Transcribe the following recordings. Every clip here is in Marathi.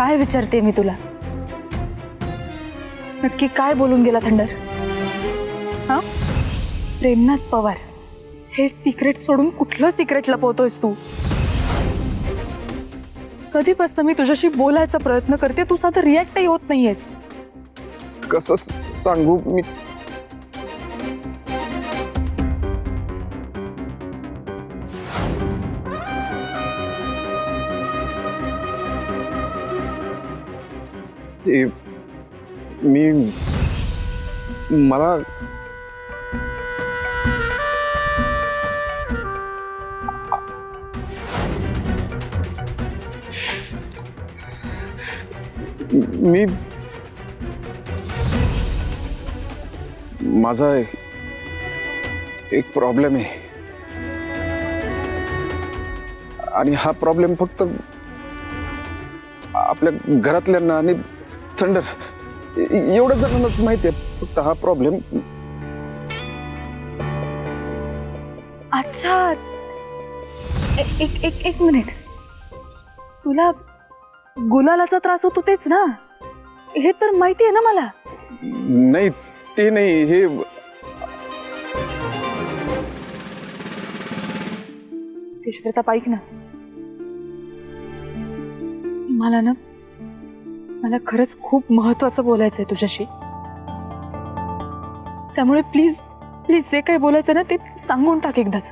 काय विचारते मी तुला? नक्की काय बोलून गेला थंडर? हा, प्रेमनाथ पवार हे सिक्रेट सोडून कुठलं सिक्रेट लपवतोयस तू? कधीपासून मी तुझ्याशी बोलायचा प्रयत्न करते, तू साधं रिॲक्टही होत नाहीयेस. कसं सांगू मी? ते मी मला मी माझा एक प्रॉब्लेम आहे आणि हा प्रॉब्लेम फक्त आपल्या घरातल्यांना आणि थंडर एवढं जणांनाच माहिती आहे. फक्त हा प्रॉब्लेम. अच्छा, एक एक एक मिनिट. तुला गुलालाचा त्रास होतो तेच ना? हे तर माहिती आहे ना मला. नाही, ते नाही. हे तेजप्रताप ऐक ना, मला खरंच खूप महत्वाचं बोलायचंय तुझ्याशी. त्यामुळे प्लीज प्लीज जे काही बोलायचं ना ते सांगून टाक एकदाच.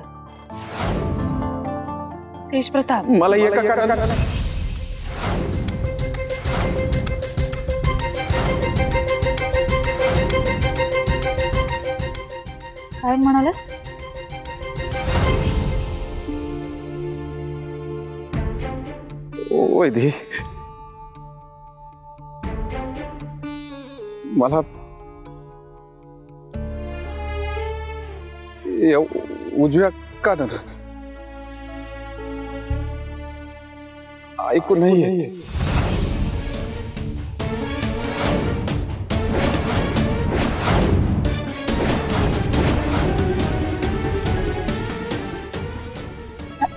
तेजप्रताप, मला एका कारणाने काय म्हणालास? वैदे, मला या उजव्या कानात ऐकू नाही येत.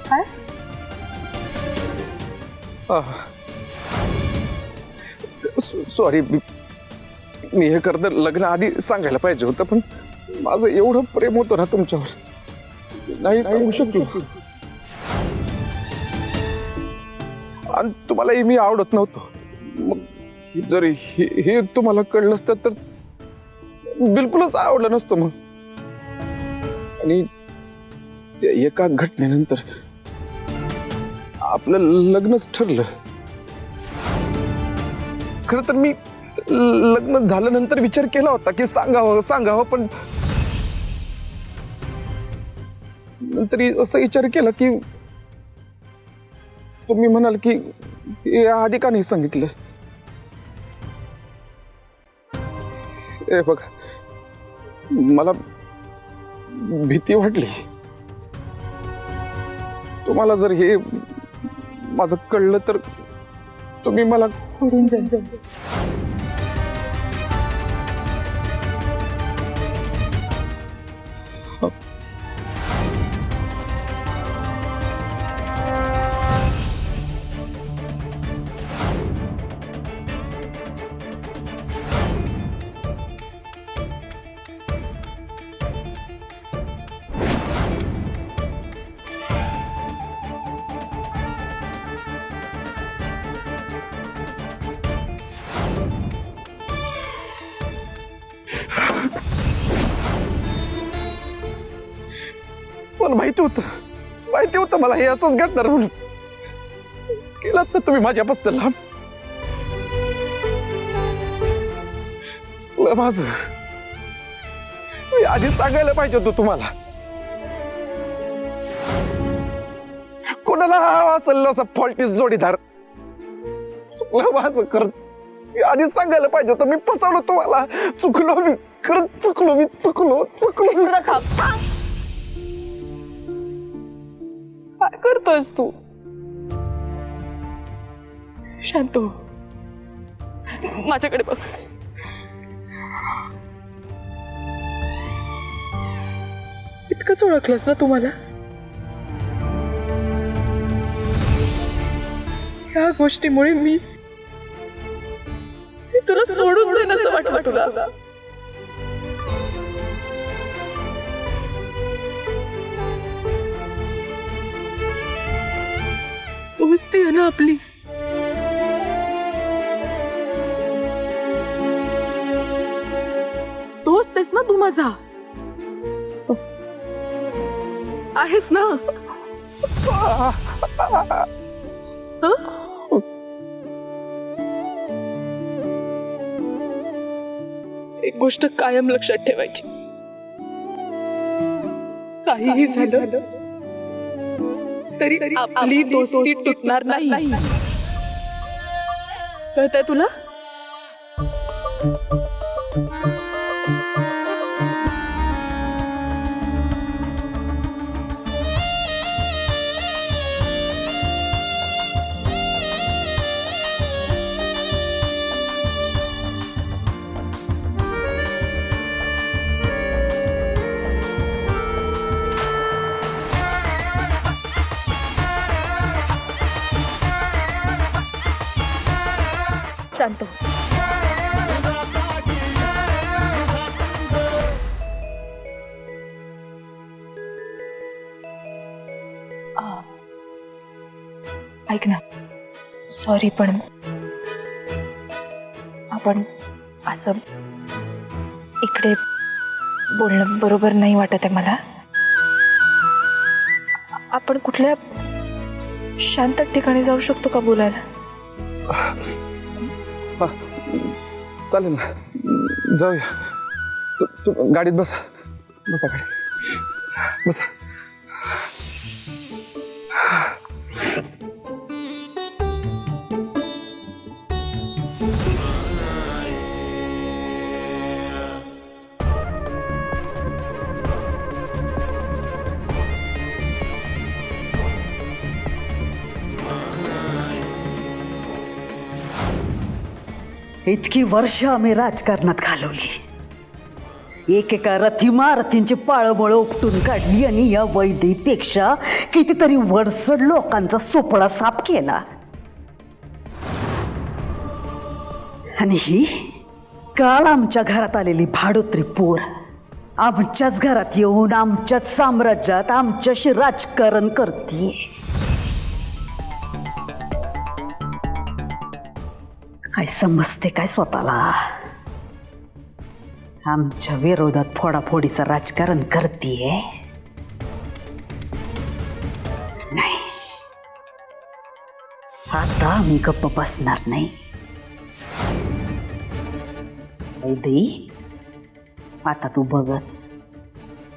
काय? सॉरी, मी हे करता लग्न आधी सांगायला पाहिजे होतं, पण माझं एवढं प्रेम होतं ना तुमच्यावर, नाही सांगू शकलो. आणि तुम्हालाही मी आवडत नव्हतो. मग जर हे तुम्हाला कळलं असतं तर बिलकुलच आवडलं नसतं. मग आणि त्या एका घटनेनंतर आपलं लग्नच ठरलं. खरं तर मी लग्न झाल्यानंतर विचार केला होता की सांगावं, पण नंतर असं विचार केला की तुम्ही म्हणाल की आधी का नाही सांगितलं. हे बघा, मला भीती वाटली. तुम्हाला जर हे माझं कळलं तर तुम्ही मला सोडून जा. मला माहिती होतं मला हे असंच घडणार म्हणून. केलात ना तुम्ही माझ्यापासून लांब. माझं मी आधी सांगायला पाहिजे होतं तुम्हाला. कोणाला असेल असं फॉल्टी जोडीदार चुकलं माझं. करत मी आधी सांगायला पाहिजे होतं. मी फसवलं तुम्हाला. चुकलो मी, खरंच चुकलो मी. चुकलो. काय करतोयस तू? शांत हो, माझ्याकडे बघ. इतकंच ओळखलंस ना तुम्हाला? ह्या गोष्टीमुळे मी तुला सोडून जाईन असं वाटलं तुला. दोस्ती आहे ना आपली. दोस्त आहेस ना तू माझा. आहेस ना. एक गोष्ट कायम लक्षात ठेवायची, काहीही झालं तरी आपली दोस्ती तुटणार नाही. कळतंय तुला? शांत हो. ऐक ना, सॉरी पण आपण असं इकडे बोलणं बरोबर नाही वाटत आहे मला. आपण कुठल्या शांत ठिकाणी जाऊ शकतो का बोलायला? चालेल ना, जाऊया. तू गाडीत बसा. बसा गाडीत बसा. इतकी वर्ष आम्ही राजकारणात घालवली. एकेका रथीमारतींची पाळंबळं उपटून काढली आणि या वैदीपेक्षा कितीतरी वरचढ लोकांचा सोपळा साफ केला. आणि ही काल आमच्या घरात आलेली भाडोत्री पोर आमच्याच घरात येऊन आमच्याच साम्राज्यात आमच्याशी राजकारण करते. काय समजते काय स्वतःला? आमच्या विरोधात फोडाफोडीचं राजकारण करतीये. नाही, आता आम्ही गप्प बसणार नाही. वैदेही, आता तू बघच.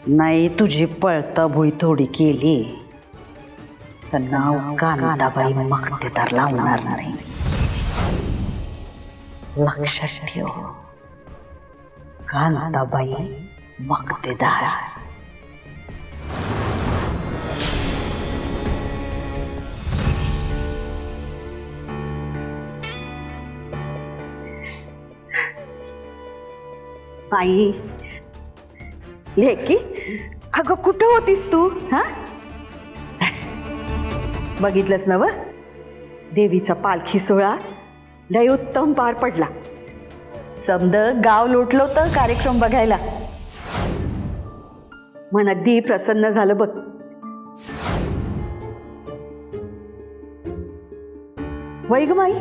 नाही तुझी पळता भुई थोडी केली तर नाव कांताबाई मक्तेदार लावणार नाही. लक्षात ठेव, कांताबाई मक्तेदार. आई लेकी, अगं कुठं होतीस तू? हा, बघितलंस ना व, देवीचा पालखी सोहळा लय उत्तम पार पडला. समद गाव लोटलं होतं कार्यक्रम बघायला. मन अगदी प्रसन्न झालं बघ. वै ग माई,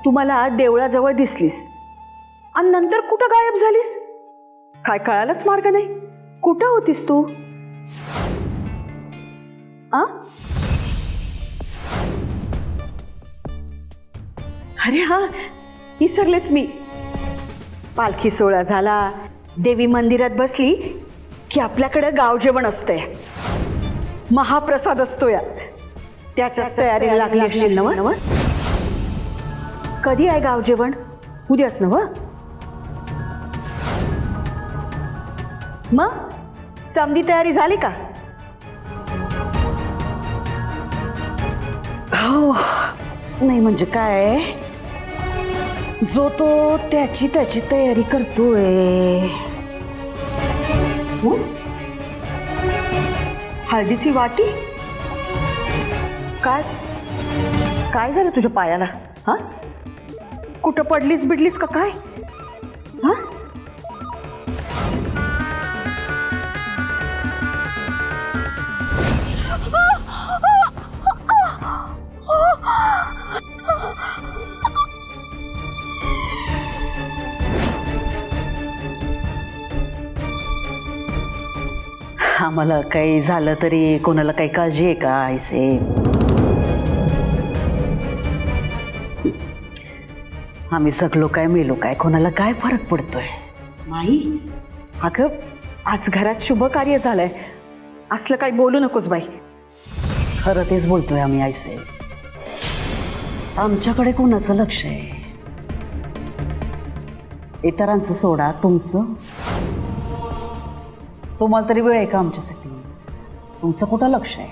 तू मला देवळाजवळ दिसलीस आणि नंतर कुठं गायब झालीस? काय कळायलाच मार्ग नाही. कुठं होतीस तू? आ, अरे हा, विसरलेच मी. पालखी सोहळा झाला, देवी मंदिरात बसली की आपल्याकडे गाव जेवण असतंय, महाप्रसाद असतो यात. त्याच्याच तयारीला लागली असशील ना व? कधी आहे गाव जेवण? उद्याच ना व? मग समधी तयारी झाली का? हो, नाही म्हणजे काय, जो तो त्याची त्याची तयारी करतोय. हळदीची वाटी? काय काय झालं तुझ्या पायाला? हा, कुठं पडलीस बिडलीस का काय? हा? आम्हाला काही झालं तरी कोणाला काही काळजी आहे का ऐसे? आम्ही जगलो काय मेलो काय कोणाला काय फरक पडतोय? नाही अगं, आज घरात शुभ कार्य झालंय, असलं काही बोलू नकोस बाई. खरं तेच बोलतोय आम्ही ऐसे. आमच्याकडे कोणाचं लक्ष आहे? इतरांचं सोडा, तुमचं. तुम्हाला तरी वेळ आहे का आमच्यासाठी? तुमचं कुठं लक्ष आहे?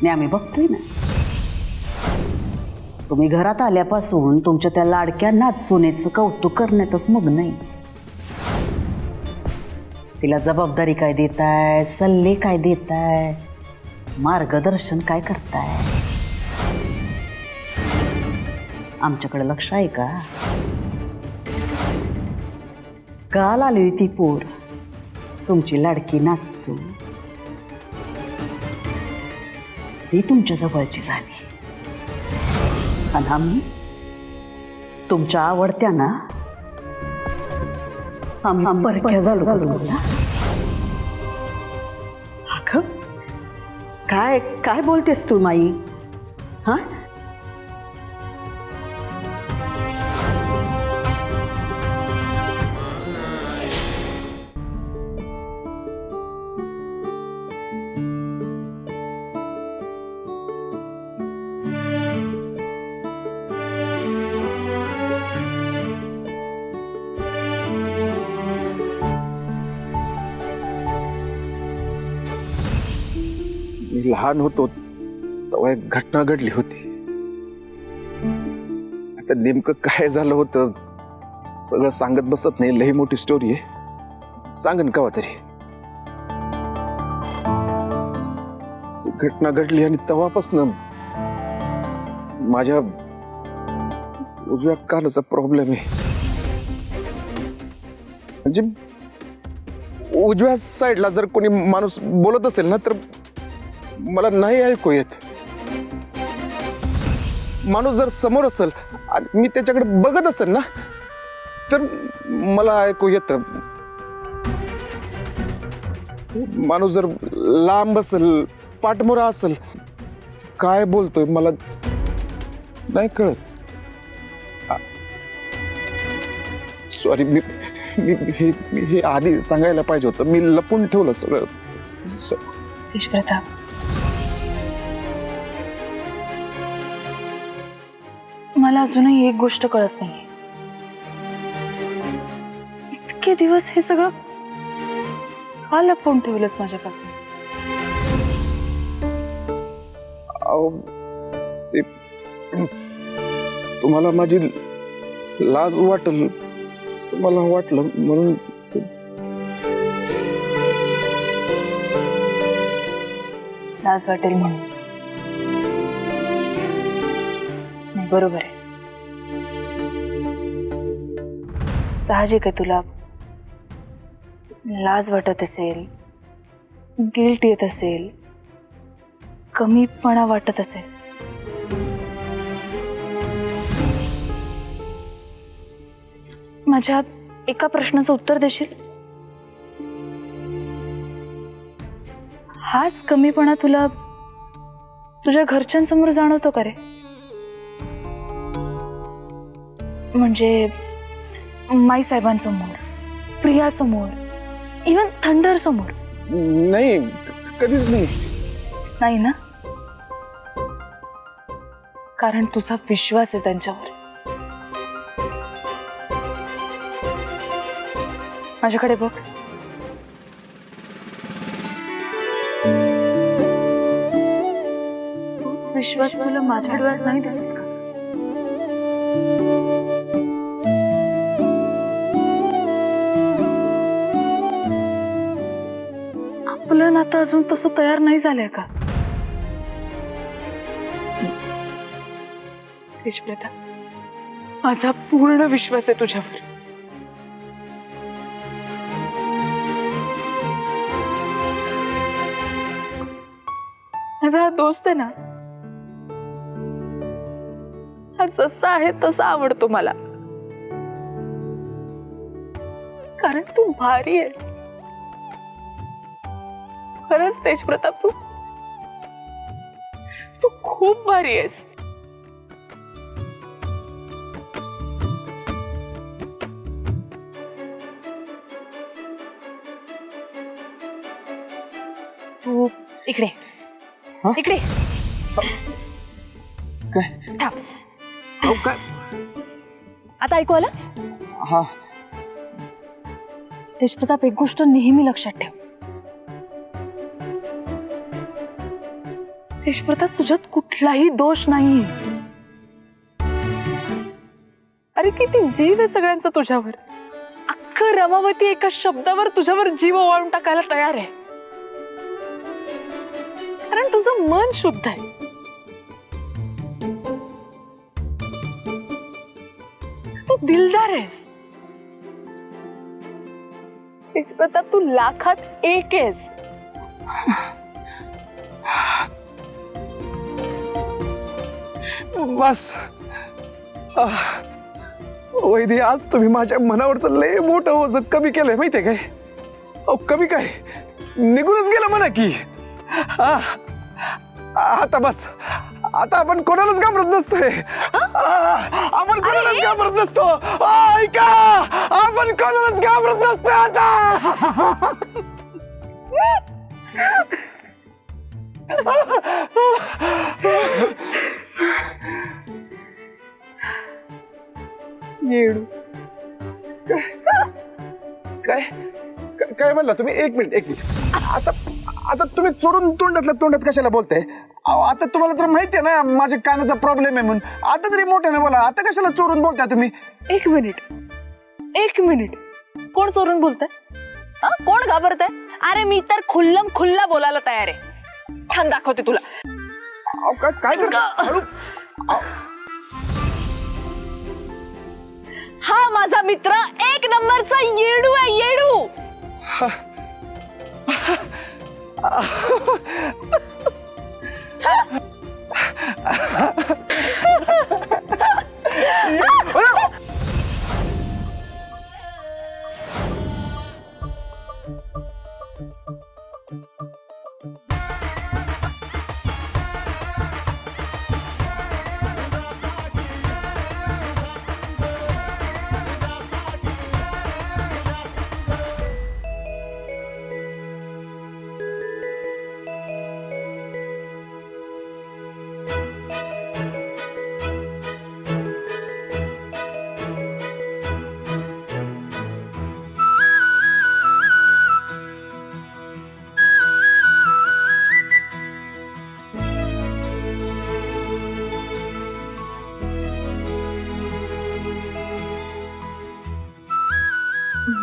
नाही आम्ही बघतोय ना. तुम्ही घरात आल्यापासून तुमच्या त्या लाडक्या नाचुनेचं कौतुक करण्यातच मग्न आहे. तिला जबाबदारी काय देताय, सल्ले काय देताय, मार्गदर्शन काय करताय? आमच्याकडे लक्ष आहे का? काल आली ती पोर, तुमची लाडकी नाचू, ती तुमच्या जवळची झाली. आणि आम्ही तुमच्या आवडत्या ना, आम्ही परक्या झालो का तुम्हाला? अगं, काय काय बोलतेस तू माई? हा, मी लहान होतो तेव्हा एक घटना घडली होती. आता नेमकं काय झालं होतं सगळं सांगत बसत नाही, लई मोठी स्टोरी आहे, सांगन कवा तरी. घटना घडली आणि तेव्हापासून माझ्या उजव्या कानाचा प्रॉब्लेम आहे. म्हणजे उजव्या साईडला जर कोणी माणूस बोलत असेल ना तर मला नाही ऐकू येत. माणूस जर समोर असेल आणि मी त्याच्याकडे बघत असेल ना तर मला ऐकू येतं. माणूस जर लांब असेल, पाठमोरा असेल, काय बोलतोय मला नाही कळत. सॉरी, मी हे आधी सांगायला पाहिजे होतं, मी लपून ठेवलं सगळं. प्रताप, मला अजूनही एक गोष्ट कळत नाहीये. इतके दिवस हे सगळं का लपवून ठेवलंस माझ्यापासून? ते तुम्हाला माझी लाज वाटेल असं मला वाटलं म्हणून. लाज वाटेल म्हणून? नाही, बरोबर आहे. साहजिक आहे, तुला लाज वाटत असेल, गिल्ट येत असेल, कमीपणा वाटत असेल. माझ्या एका प्रश्नाचं उत्तर देशील? हाच कमीपणा तुला तुझ्या घरच्यांसमोर जाणवतो का रे? म्हणजे माई साहेबांसमोर, प्रियासमोर, इव्हन थंडर समोर? नाही, कधीच नाही. नाही ना? कारण तुझा विश्वास आहे त्यांच्यावर. माझ्याकडे बघ. तोच विश्वास तुला माझ्या डोळ्यात नाही दिसत का? आपलं नातं अजून तसं तयार नाही झालंय का? तेजप्रता, माझा पूर्ण विश्वास आहे तुझ्यावर. माझा हा दोस्त आहे ना, हा जसा आहे तसा आवडतो मला, कारण तू भारी आहेस. खरंच तेजप्रताप, तू खूप भारी आहेस. तू इकडे इकडे थांब. काय? आता ऐकू आलं? हा. तेजप्रताप, एक गोष्ट नेहमी लक्षात ठेव. तेजप्रताप, तुझ्यात कुठलाही दोष नाही. अरे किती जीव आहे सगळ्यांचा तुझ्यावर. अख्खं रमावती एका शब्दावर तुझ्यावर जीव ओवाळून टाकायला तयार आहे, कारण तुझं मन शुद्ध आहे. तू दिलदार आहेस तेजप्रताप, तू लाखात एक आहेस. बस. वैदी, आज तुम्ही माझ्या मनावरचं लय मोठं ओझं कमी केलंय माहितीये काय? अहो, कमी काय, निघूनच गेलं म्हणा की. आता बस. आता आपण कोणालाच घाबरत नसतोय. आपण कोणालाच घाबरत नसतो. ऐका, आपण कोणालाच घाबरत नसतोय आता. येडू. काय काय म्हणला तुम्ही? एक मिनिट. आता आता तुम्ही चोरून तोंडात कशाला बोलताय? अहो, आता तुम्हाला तर माहिती आहे ना माझ्या कानाचा प्रॉब्लेम आहे म्हणून. आता तरी मोठ्याने बोला. आता कशाला चोरून बोलताय तुम्ही? एक मिनिट, कोण चोरून बोलतंय? कोण घाबरतंय? अरे मी तर खुल्लम खुल्ला बोलायला तयार आहे. थांब, दाखवते तुला. काय करता? हा माझा मित्र एक नंबरचा येडू आहे, येडू.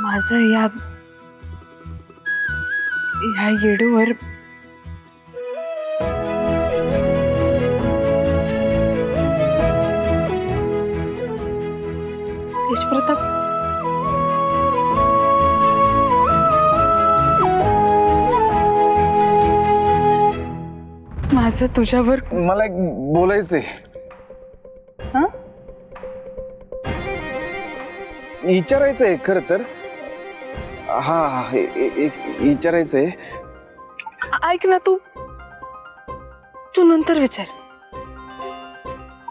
माझं या येडूवर तेजप्रताप, माझं तुझ्यावर मला एक बोलायचंय. विचारायचंय खरं तर. हा, एक विचारायचंय. ऐक ना, तू नंतर विचार.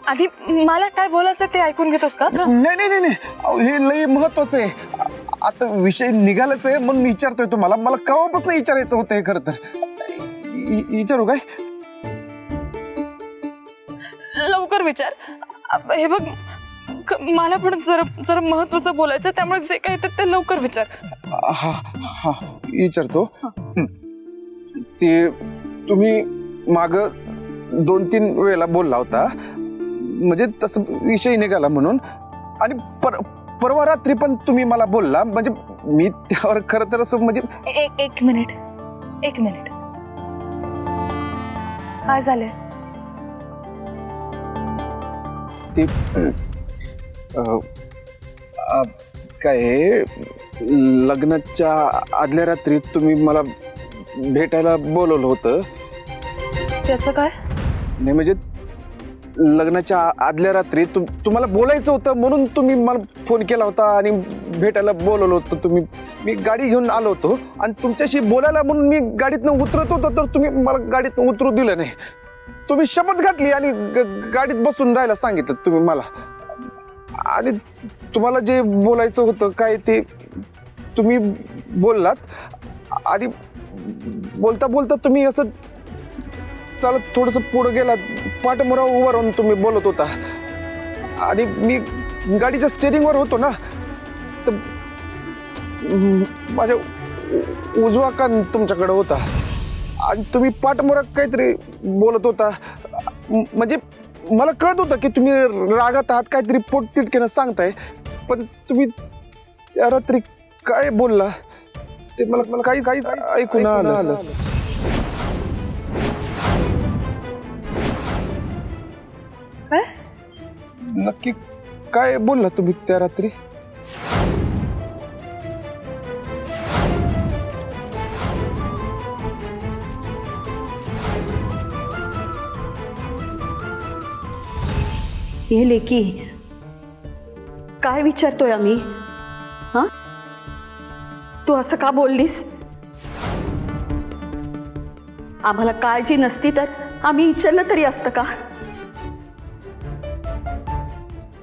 आधी मला काय बोलायचं ते ऐकून घेतोस का? नाही. अहो, हे लय महत्वाचं आहे. आता विषय निघालाच आहे म्हणून विचारतोय तुम्हाला. मला केव्हापासून विचारायचं होतं हे खरं तर. विचारू काय? लवकर विचार. हे बघ, मला पण जरा महत्वाचं बोलायचं, त्यामुळे जे काही ते लवकर विचार. हा विचारतो. ते तुम्ही माग 2-3 वेळेला बोलला होता, म्हणजे तसं विषय निघाला म्हणून. आणि परवा रात्री पण तुम्ही मला बोलला, म्हणजे मी त्यावर खरं तर असं म्हणजे. एक मिनिट. काय झालंय? ती काय आहे, लग्नाच्या आदल्या रात्री तुम्ही मला भेटायला बोलवलं होतं. त्याचं काय? नाही म्हणजे लग्नाच्या आदल्या रात्री तुम्हाला बोलायचं होतं म्हणून तुम्ही मला फोन केला होता आणि भेटायला बोलवलं होतं तुम्ही. मी गाडी घेऊन आलो होतो आणि तुमच्याशी बोलायला म्हणून मी गाडीतनं उतरत होतो, तर तुम्ही मला गाडीतनं उतरू दिलं नाही. तुम्ही शपथ घातली आणि गाडीत बसून राहायला सांगितलं तुम्ही मला. आणि तुम्हाला जे बोलायचं होतं काय ते तुम्ही बोललात आणि बोलता बोलता तुम्ही असं चालत थोडंसं पुढं गेला, पाठमोरा उभा राहून तुम्ही बोलत होता आणि मी गाडीच्या स्टेरिंगवर होतो ना, तर माझ्या उजवा कान तुमच्याकडे होता आणि तुम्ही पाठमोरा काहीतरी बोलत होता. म्हणजे मला कळत होतं की तुम्ही रागात आहात, काहीतरी पोट तिटकेनं सांगताय, पण तुम्ही त्या रात्री काय बोलला ते मला काही काही ऐकून आलं. काय? नक्की काय बोलला तुम्ही त्या रात्री? हे लेकी, काय विचारतोय आम्ही? हा, तू असं का बोललीस? आम्हाला काळजी नसती तर आम्ही विचारलं तरी असतं का?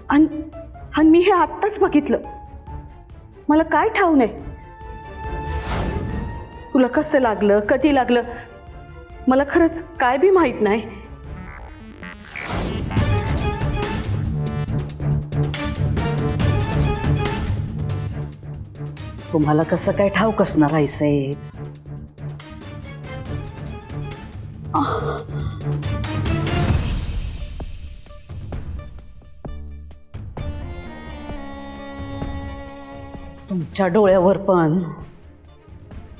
आणि मी हे आत्ताच बघितलं. मला काय ठाऊक नाही तुला कसं लागलं, कधी लागलं, मला खरंच काय बी माहित नाही. तुम्हाला कसं काय ठाऊक असणार आहे साहेब? तुमच्या डोळ्यावर पण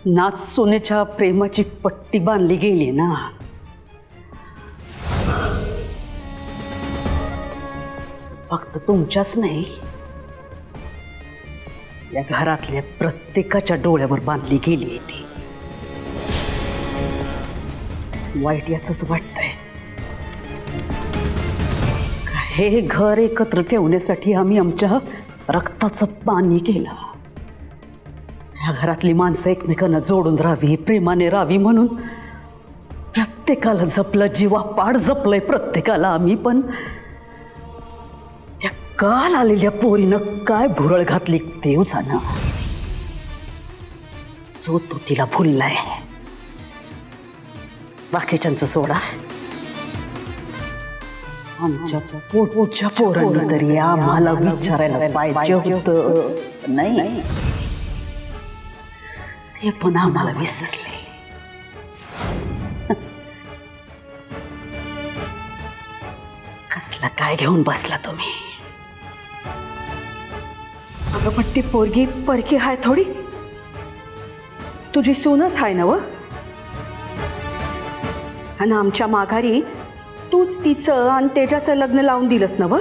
नाच सोन्याच्या प्रेमाची पट्टी बांधली गेली ना. फक्त तुमच्याच नाही, या घरातल्या प्रत्येकाच्या डोळ्यावर बांधली गेली ती. वाईट याच वाटतंय. हे घर एकत्र ठेवण्यासाठी आम्ही आमच्या रक्ताचं पाणी केलं. या घरातली माणसं एकमेकांना जोडून राहावी, प्रेमाने राहावी म्हणून प्रत्येकाला जपलं, जीवापाड जपलंय प्रत्येकाला आम्ही. पण त्या काल आलेल्या पोरीनं काय भुरळ घातली देव जाणं. जो तो तिला भुललाय. बाकीच्यांचं सोडा, आमच्या पोटच्या पोरांना तरी आम्हाला विचारायला पाहिजे होतं. नाही, ते पण आम्हाला विसरले. कसला काय घेऊन बसला तुम्ही? अगं पण ती पोरगी परकी हाय थोडी. तुझी सूनच हाय ना व? आणि आमच्या माघारी तूच तिचं आणि तेजाचं लग्न लावून दिलंस ना व?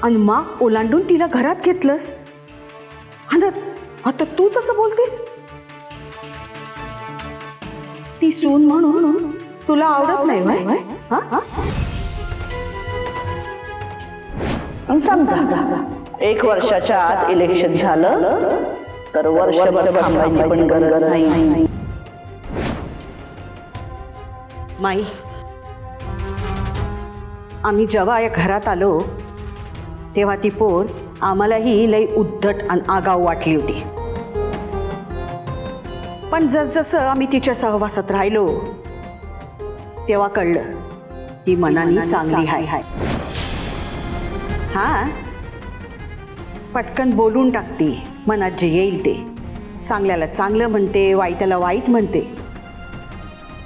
आणि मग ओलांडून तिला घरात घेतलंस. आणि आता तूच असं बोलतेस? ती सून म्हणून तुला आवडत नाही व्हय? समजा 1 वर्षाच्या आत इलेक्शन झालं तर वर्षभर थांबायची पण गरज नाही. माई, आम्ही जेव्हा या घरात आलो तेव्हा ती पोर आम्हालाही लई उद्धट आणि आगाऊ वाटली होती. पण जसजसं आम्ही तिच्या सहवासात राहिलो तेव्हा कळलं ती मनाने चांगली आहे. हा, पटकन बोलून टाकते, मनात जे येईल ते. चांगल्याला चांगलं म्हणते, वाईटाला वाईट म्हणते,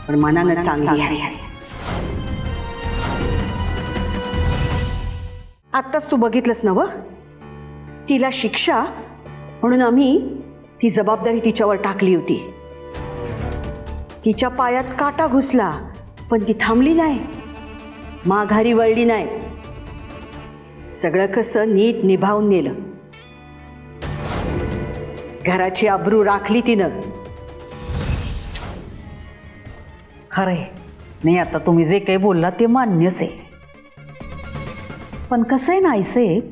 पण मनानं चांगली आहे. आत्ताच तू बघितलंस ना व? तिला शिक्षा म्हणून आम्ही ती जबाबदारी तिच्यावर टाकली होती. तिच्या पायात काटा घुसला पण ती थांबली नाही, माघारी वळली नाही. सगळं कसं नीट निभावून नेलं. घराची अब्रू राखली तिनं. खरंय. नाही आता तुम्ही जे काही बोलला ते मान्यच आहे. पण कसं आहे ना आईसाहेब,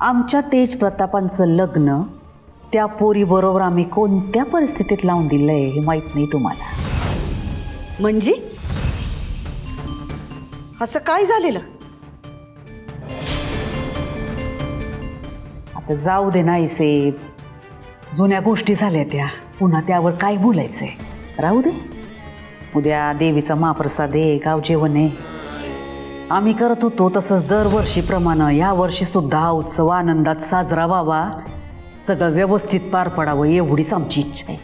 आमच्या तेज प्रतापांचं लग्न त्या पोरीबरोबर आम्ही कोणत्या परिस्थितीत लावून दिलंय हे माहीत नाही तुम्हाला. म्हणजे असं काय झालेलं? आता जाऊ दे ना आईसाहेब, जुन्या गोष्टी झाल्या त्या, पुन्हा त्यावर काय बोलायचंय. राहू दे. उद्या देवीचा महाप्रसाद आहे, गाव जेवण आहे. आम्ही करत होतो तसंच दरवर्षीप्रमाणे या वर्षी सुद्धा हा उत्सव आनंदात साजरा व्हावा, सगळं व्यवस्थित पार पडावं एवढीच आमची इच्छा आहे.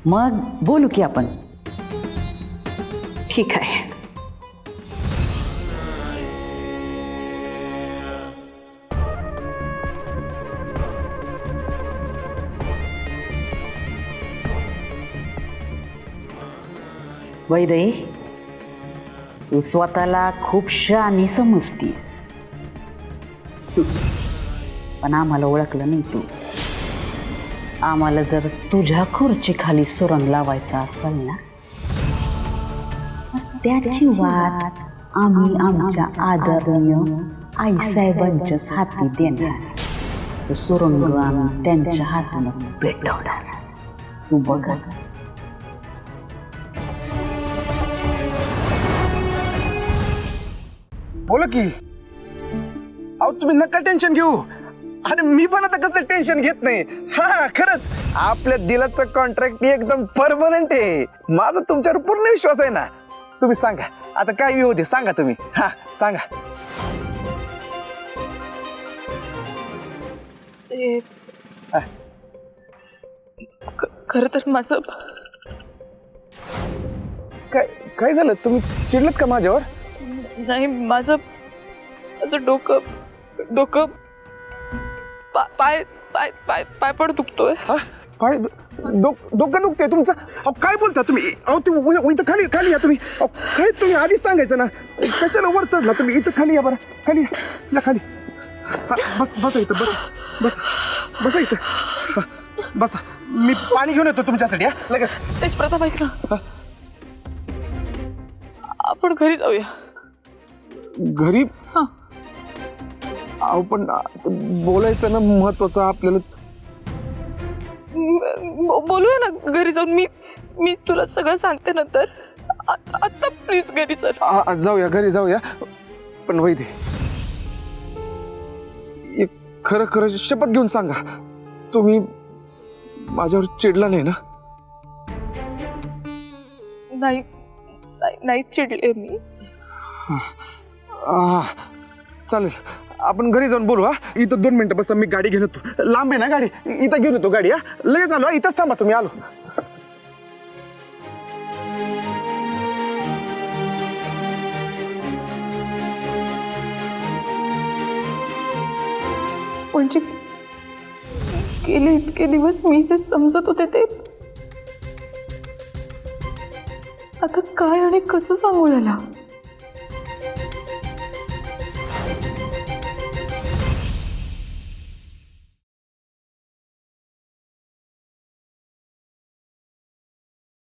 मग बोलू की आपण. ठीक आहे. वैदई, तू स्वतःला खूप शहाणी समजतीस, पण आम्हाला ओळखलं नाही तू. आम्हाला जर तुझ्या खुर्चीखाली सुरंग लावायचा असेल ना, त्याची वाट आम्ही आमच्या आदरणीय आईसाहेबांच्याच हाती देणार. तो सुरंग आम्ही त्यांच्या हातूनच पेटवणार. तू बघच. बोला की. अहो तुम्ही नका टेन्शन घेऊ. आणि मी पण आता कसलं टेन्शन घेत नाही. हा खरंच आपल्या दिलाचं कॉन्ट्रॅक्ट एकदम परमनंट आहे. माझा तुमच्यावर पूर्ण विश्वास आहे ना. तुम्ही सांगा आता काय येऊ दे, सांगा तुम्ही. हा सांगा. खरं तर माझं काय काय झालं? तुम्ही चिडलत का माझ्यावर? नाही, माझं डोकं डोकं पाय पाय पाय पाय पण दुखतोय. हा पाय डोकं दुखतंय तुमचं? अहो काय बोलता तुम्ही? अहो तुम्ही इथं खाली खाली या तुम्ही. अहो काय तुम्ही आधीच सांगायचं ना. कशाला वर चढला तुम्ही? इथं खाली या बरं. खाली या खाली. बस बसा इथं. बस बसा इथं. बसा. मी पाणी घेऊन येतो तुमच्यासाठी. हा लगेच. तेज प्रताप ऐक ना, आपण घरी जाऊया. घरी? हा. अहो पण बोलायचं ना महत्वाचं आपल्याला. बोलूया ना घरी जाऊन. मी तुला सगळं सांगते नंतर. आता प्लीज घरी चल. जाऊया घरी जाऊया. पण वैदे, एक खरं खरं शपथ घेऊन सांगा, तुम्ही माझ्यावर चिडला नाही ना? नाही चिडले मी. चालेल, आपण घरी जाऊन बोलू. हा इथं 2 मिनिटं बस. मी गाडी घेऊन येतो. लांब आहे ना गाडी? इथं घेऊन येतो गाडी. हा लगेच आलो. इथंच थांबा तुम्ही. आलो. म्हणजे गेले इतके दिवस मी जे समजत होते ते आता काय आणि कसं सांगू याला.